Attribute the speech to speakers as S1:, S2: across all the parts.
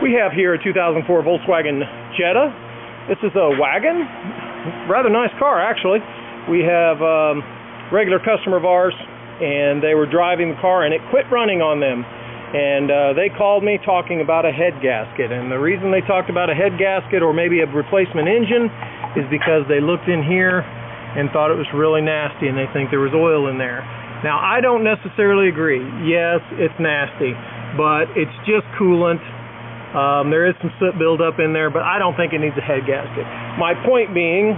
S1: We have here a 2004 Volkswagen Jetta. This is a wagon, rather nice car actually. We have a regular customer of ours, and they were driving the car and it quit running on them. And they called me talking about a head gasket. And the reason they talked about a head gasket or maybe a replacement engine is because they looked in here and thought it was really nasty and they think there was oil in there. Now, I don't necessarily agree. Yes, it's nasty, but it's just coolant. There is some soot buildup in there, but I don't think it needs a head gasket. My point being,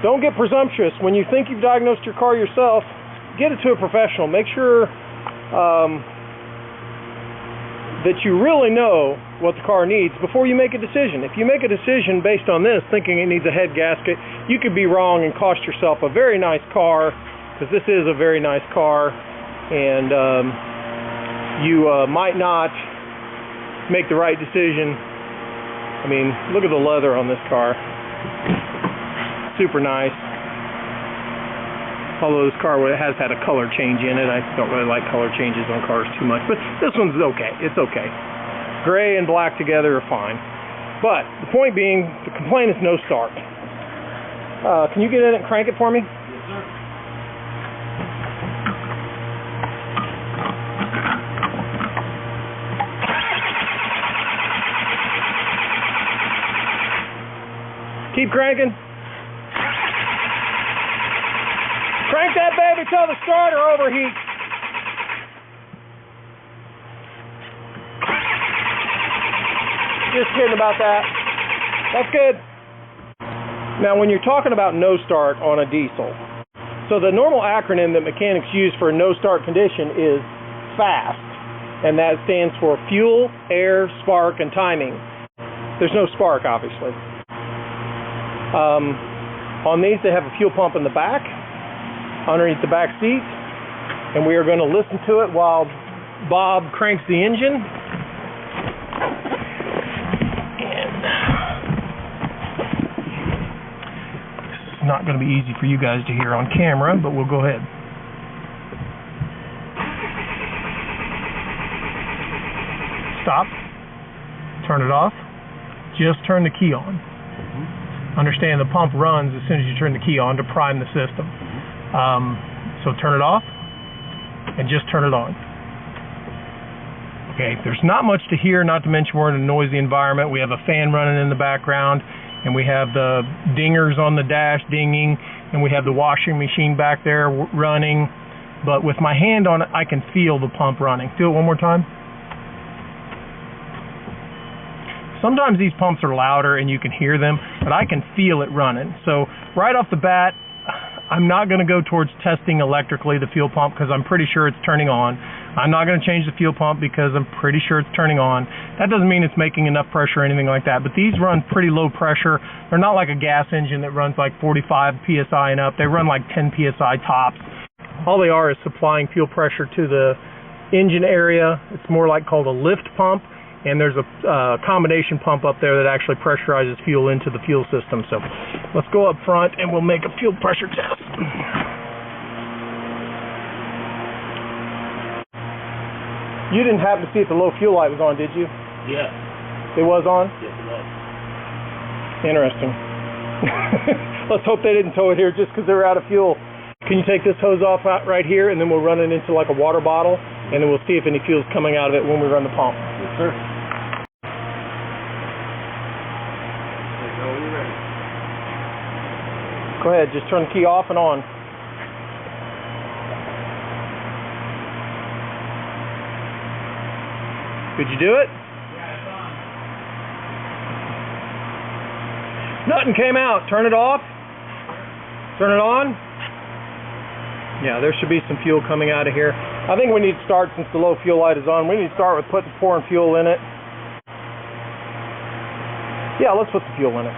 S1: don't get presumptuous. When you think you've diagnosed your car yourself, get it to a professional. Make sure that you really know what the car needs before you make a decision. If you make a decision based on this, thinking it needs a head gasket, you could be wrong and cost yourself a very nice car, because this is a very nice car, and you might not make the right decision. I mean, look at the leather on this car. Super nice. Although this car has had a color change in it. I don't really like color changes on cars too much, but this one's okay. It's okay. Gray and black together are fine. But the point being, the complaint is no start. Can you get in it and crank it for me?
S2: Yes, sir.
S1: Keep cranking. Crank that baby till the starter overheats. Just kidding about that. That's good. Now, when you're talking about no start on a diesel, so the normal acronym that mechanics use for a no start condition is FAST, and that stands for fuel, air, spark, and timing. There's no spark, obviously. On these, they have a fuel pump in the back, underneath the back seat, and we are going to listen to it while Bob cranks the engine. And this is not going to be easy for you guys to hear on camera, but we'll go ahead. Stop. Turn it off. Just turn the key on. Understand the pump runs as soon as you turn the key on to prime the system. So turn it off and just turn it on. Okay, there's not much to hear, not to mention we're in a noisy environment. We have a fan running in the background, and we have the dingers on the dash dinging, and we have the washing machine back there running. But with my hand on it, I can feel the pump running. Feel it one more time. Sometimes these pumps are louder and you can hear them, but I can feel it running. So right off the bat, I'm not going to go towards testing electrically the fuel pump because I'm pretty sure it's turning on. I'm not going to change the fuel pump because I'm pretty sure it's turning on. That doesn't mean it's making enough pressure or anything like that, but these run pretty low pressure. They're not like a gas engine that runs like 45 PSI and up. They run like 10 PSI tops. All they are is supplying fuel pressure to the engine area. It's more like called a lift pump. And there's a combination pump up there that actually pressurizes fuel into the fuel system. So let's go up front and we'll make a fuel pressure test. You didn't happen to see if the low fuel light was on, did you?
S2: Yeah.
S1: It was on?
S2: Yes, it was.
S1: Interesting. Let's hope they didn't tow it here just because they were out of fuel. Can you take this hose off right here, and then we'll run it into like a water bottle, and then we'll see if any fuel's coming out of it when we run the pump.
S2: Yes, sir. There you go, when you're ready.
S1: Go ahead, just turn the key off and on. Could you do it?
S2: Yeah, it's on.
S1: Nothing came out. Turn it off. Turn it on. Yeah, there should be some fuel coming out of here. I think we need to start, since the low fuel light is on, we need to start with pouring fuel in it. Yeah, let's put the fuel in it.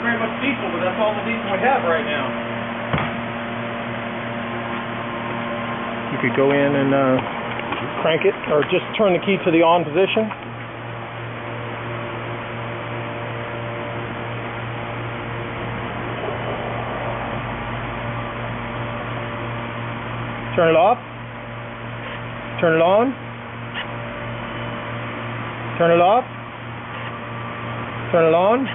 S1: have very much diesel, but that's all the diesel we have right now. You could go in and crank it, or just turn the key to the on position. Turn it off. Turn it on. Turn it off. Turn it on.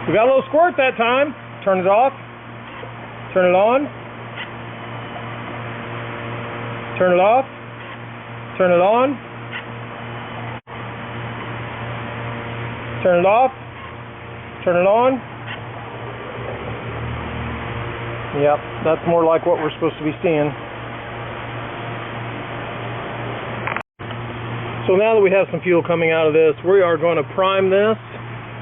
S1: We got a little squirt that time. Turn it off. Turn it on. Turn it off. Turn it on. Turn it off. Turn it on. Yep, that's more like what we're supposed to be seeing. So now that we have some fuel coming out of this, we are going to prime this,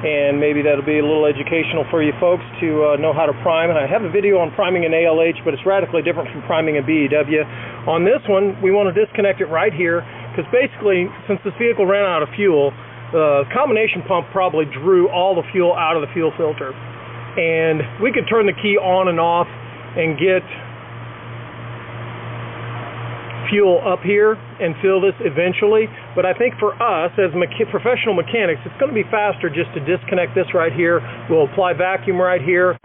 S1: and maybe that'll be a little educational for you folks to know how to prime. And I have a video on priming an ALH, but it's radically different from priming a BEW. On this one, we want to disconnect it right here, because basically, since this vehicle ran out of fuel, the combination pump probably drew all the fuel out of the fuel filter. And we could turn the key on and off and get fuel up here and fill this eventually, but I think for us as professional mechanics, it's going to be faster just to disconnect this right here. We'll apply vacuum right here.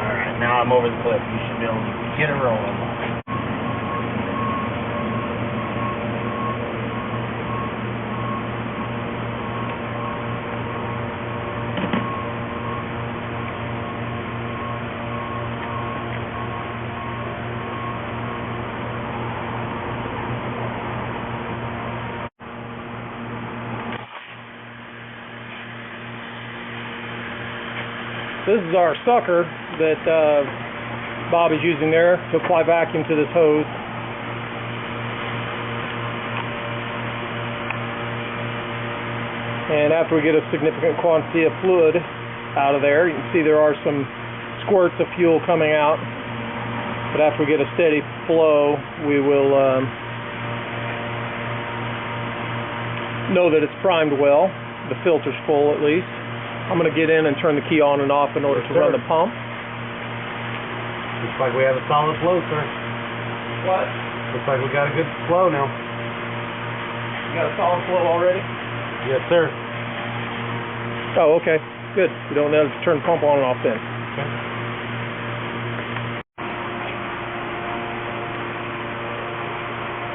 S2: Alright, now I'm over the cliff. You should be able to get it rolling.
S1: This is our sucker that Bob is using there to apply vacuum to this hose. And after we get a significant quantity of fluid out of there, you can see there are some squirts of fuel coming out. But after we get a steady flow, we will know that it's primed well. The filter's full at least. I'm going to get in and turn the key on and off in order to run the pump.
S2: Looks like we have a solid flow, sir.
S1: What?
S2: Looks like we got a good flow now.
S1: You got a solid flow already?
S2: Yes, sir.
S1: Oh, okay. Good. We don't have to turn the pump on and off then.
S2: Okay.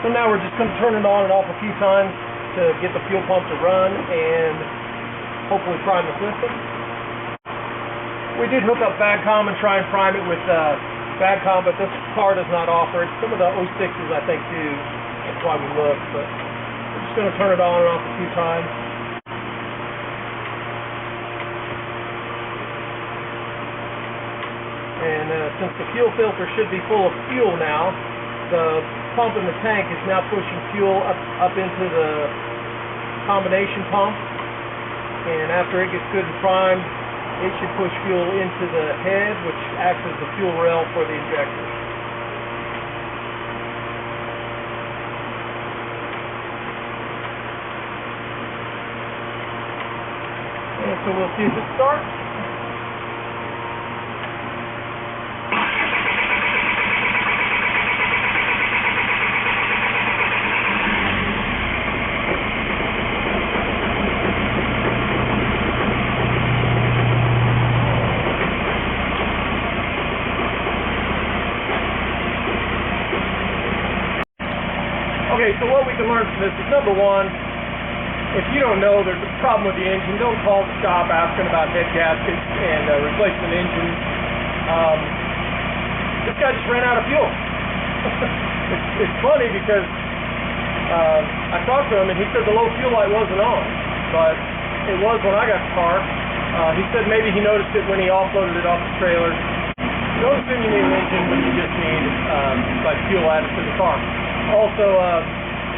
S1: So now we're just going to turn it on and off a few times to get the fuel pump to run and hopefully prime the system. We did hook up BAGCOM and try and prime it with BAGCOM, but this car does not offer it. Some of the 06s I think do. That's why we looked, but we're just going to turn it on and off a few times. And since the fuel filter should be full of fuel now, the pump in the tank is now pushing fuel up into the combination pump. And after it gets good and primed, it should push fuel into the head, which acts as the fuel rail for the injector. And so we'll see if it starts. Okay, so what we can learn from this is, number one, if you don't know there's a problem with the engine, don't call the shop asking about head gaskets and replacement engines. This guy just ran out of fuel. It's funny because I talked to him and he said the low fuel light wasn't on, but it was when I got the car. He said maybe he noticed it when he offloaded it off the trailer. Don't assume you need an engine when you just need like fuel added to the car. Also,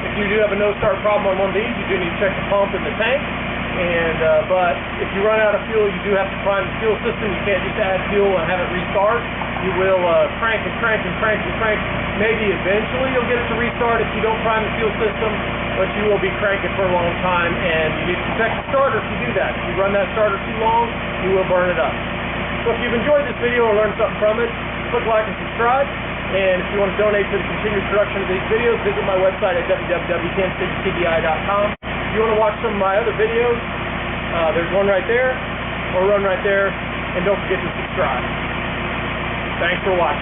S1: if you do have a no-start problem on one of these, you do need to check the pump in the tank. And but if you run out of fuel, you do have to prime the fuel system. You can't just add fuel and have it restart. You will crank and crank and crank and crank Maybe eventually you'll get it to restart if you don't prime the fuel system, but you will be cranking for a long time, and you need to protect the starter if you do that. If you run that starter too long, you will burn it up. So if you've enjoyed this video or learned something from it, click like and subscribe. And if you want to donate to the continued production of these videos, visit my website at www.kansascitytbi.com. If you want to watch some of my other videos, there's one right there, or run right there, and don't forget to subscribe. Thanks for watching.